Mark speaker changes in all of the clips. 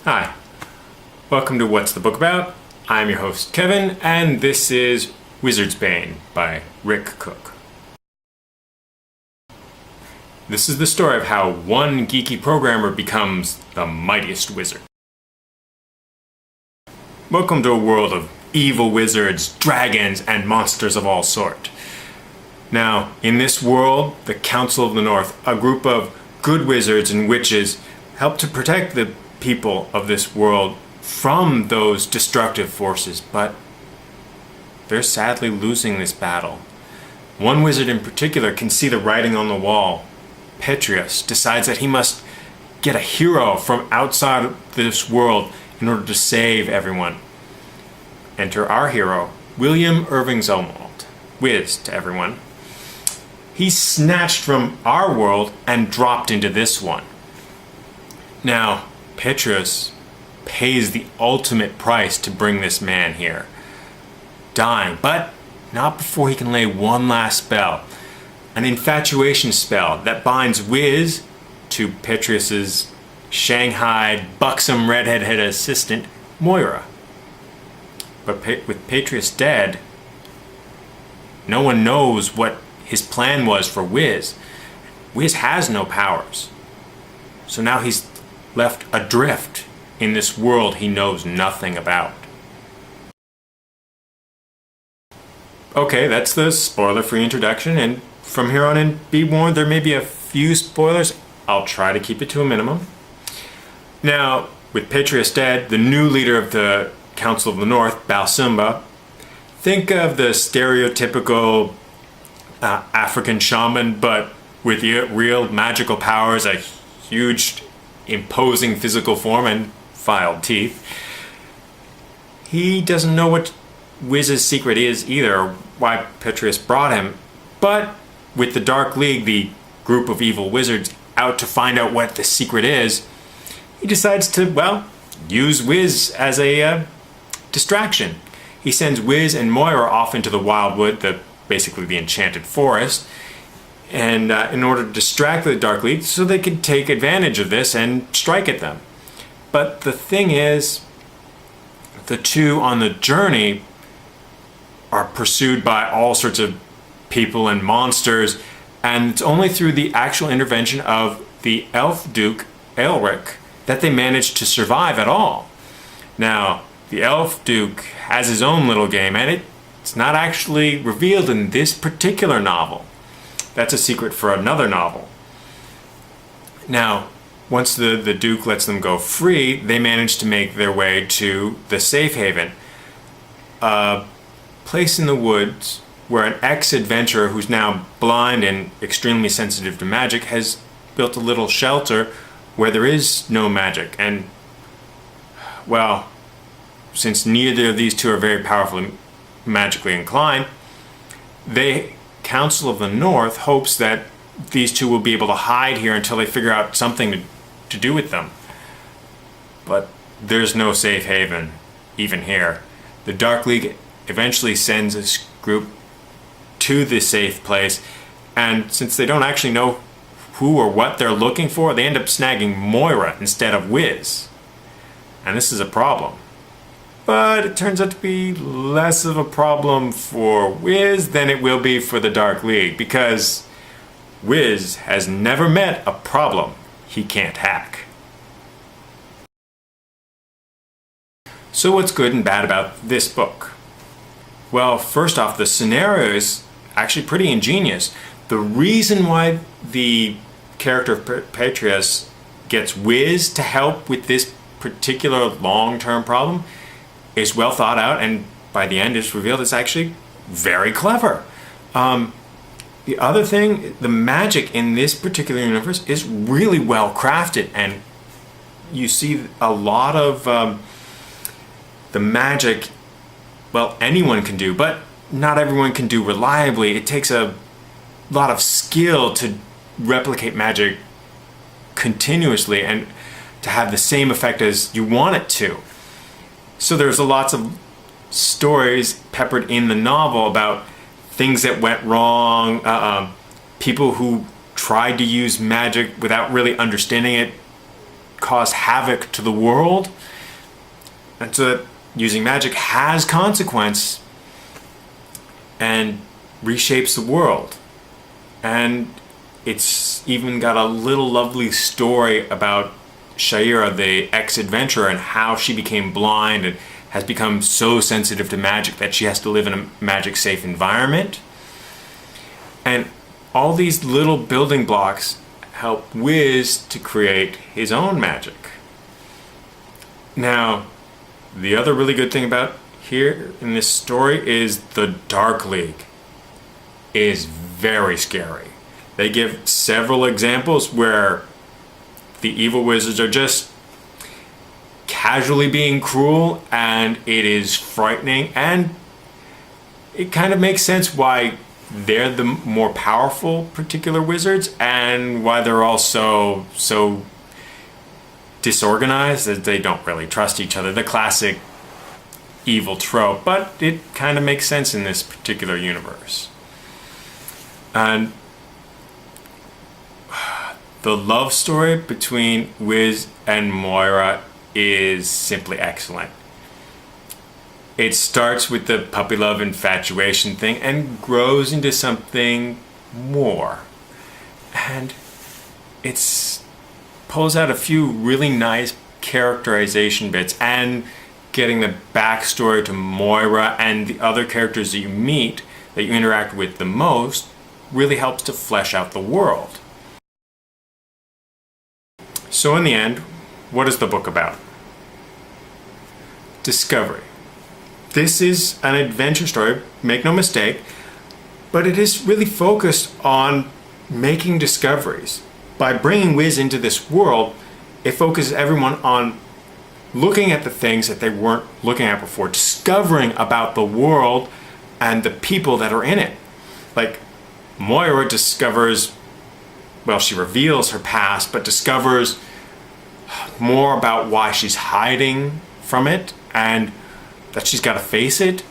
Speaker 1: Hi, welcome to What's the Book About? I'm your host Kevin, and this is Wizard's Bane by Rick Cook. This is the story of how one geeky programmer becomes the mightiest wizard. Welcome to a world of evil wizards, dragons, and monsters of all sort. Now, in this world, the Council of the North, a group of good wizards and witches, help to protect the people of this world from those destructive forces, but they're sadly losing this battle. One wizard in particular can see the writing on the wall. Petrius decides that he must get a hero from outside of this world in order to save everyone. Enter our hero, William Irving Zumwalt. Wiz to everyone. He's snatched from our world and dropped into this one. Now, Petrius pays the ultimate price to bring this man here. Dying, but not before he can lay one last spell. An infatuation spell that binds Wiz to Petrius's shanghaied, buxom redheaded assistant, Moira. But with Petrius dead, no one knows what his plan was for Wiz. Wiz has no powers. So now he's left adrift in this world he knows nothing about. Okay, that's the spoiler-free introduction, and from here on in, be warned, there may be a few spoilers. I'll try to keep it to a minimum. Now, with Petrius dead, the new leader of the Council of the North, Balsimba, think of the stereotypical African shaman, but with real magical powers, a huge, imposing physical form, and filed teeth. He doesn't know what Wiz's secret is either, or why Petrius brought him, but with the Dark League, the group of evil wizards, out to find out what the secret is, he decides to, use Wiz as a distraction. He sends Wiz and Moira off into the Wildwood, basically the Enchanted Forest, and in order to distract the Dark League so they could take advantage of this and strike at them. But the thing is, the two on the journey are pursued by all sorts of people and monsters, and it's only through the actual intervention of the Elf Duke, Elric, that they manage to survive at all. Now, the Elf Duke has his own little game, and it's not actually revealed in this particular novel. That's a secret for another novel. Now, once the Duke lets them go free, they manage to make their way to the Safe Haven, a place in the woods where an ex-adventurer who's now blind and extremely sensitive to magic has built a little shelter where there is no magic. And, since neither of these two are very powerfully magically inclined, the Council of the North hopes that these two will be able to hide here until they figure out something to do with them. But there's no safe haven, even here. The Dark League eventually sends this group to the safe place, and since they don't actually know who or what they're looking for, they end up snagging Moira instead of Wiz. And this is a problem. But it turns out to be less of a problem for Wiz than it will be for the Dark League, because Wiz has never met a problem he can't hack. So what's good and bad about this book? Well, first off, the scenario is actually pretty ingenious. The reason why the character of Petrius gets Wiz to help with this particular long-term problem is well thought out, and by the end it's revealed it's actually very clever. The other thing, the magic in this particular universe is really well crafted, and you see a lot of the magic, anyone can do, but not everyone can do reliably. It takes a lot of skill to replicate magic continuously and to have the same effect as you want it to. So there's lots of stories peppered in the novel about things that went wrong, people who tried to use magic without really understanding it, cause havoc to the world, and so that using magic has consequence and reshapes the world. And it's even got a little lovely story about Shaira, the ex-adventurer, and how she became blind and has become so sensitive to magic that she has to live in a magic-safe environment. And all these little building blocks help Wiz to create his own magic. Now, the other really good thing about here in this story is the Dark League is very scary. They give several examples where the evil wizards are just casually being cruel, and it is frightening, and it kind of makes sense why they're the more powerful particular wizards and why they're also so disorganized that they don't really trust each other. The classic evil trope, but it kind of makes sense in this particular universe. And the love story between Wiz and Moira is simply excellent. It starts with the puppy love infatuation thing and grows into something more. And it's pulls out a few really nice characterization bits, and getting the backstory to Moira and the other characters that you meet, that you interact with the most, really helps to flesh out the world. So in the end, what is the book about? Discovery. This is an adventure story, make no mistake, but it is really focused on making discoveries. By bringing Wiz into this world, it focuses everyone on looking at the things that they weren't looking at before, discovering about the world and the people that are in it. Like, Moira discovers, well, she reveals her past, but discovers more about why she's hiding from it and that she's got to face it.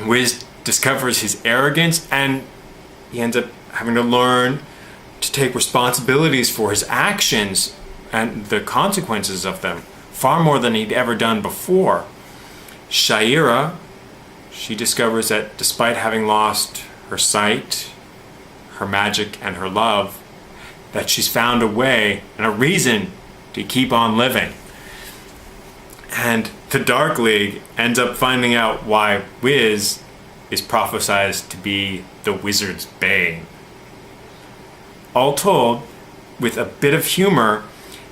Speaker 1: Wiz discovers his arrogance, and he ends up having to learn to take responsibilities for his actions and the consequences of them, far more than he'd ever done before. Shaira, she discovers that despite having lost her sight, her magic, and her love, that she's found a way and a reason to keep on living. And the Dark League ends up finding out why Wiz is prophesized to be the wizard's Bane. All told, with a bit of humor,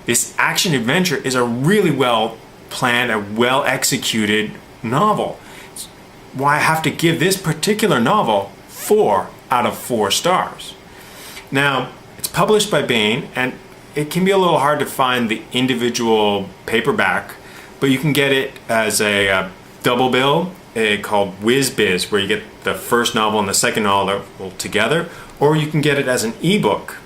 Speaker 1: this action adventure is a really well planned and well executed novel. It's why I have to give this particular novel 4 out of 4 stars. Now, it's published by Bane, and it can be a little hard to find the individual paperback, but you can get it as a double bill called Whiz Biz, where you get the first novel and the second novel together, or you can get it as an ebook.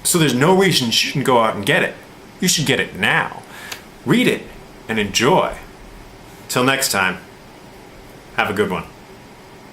Speaker 1: So there's no reason you shouldn't go out and get it. You should get it now. Read it and enjoy. Till next time, have a good one.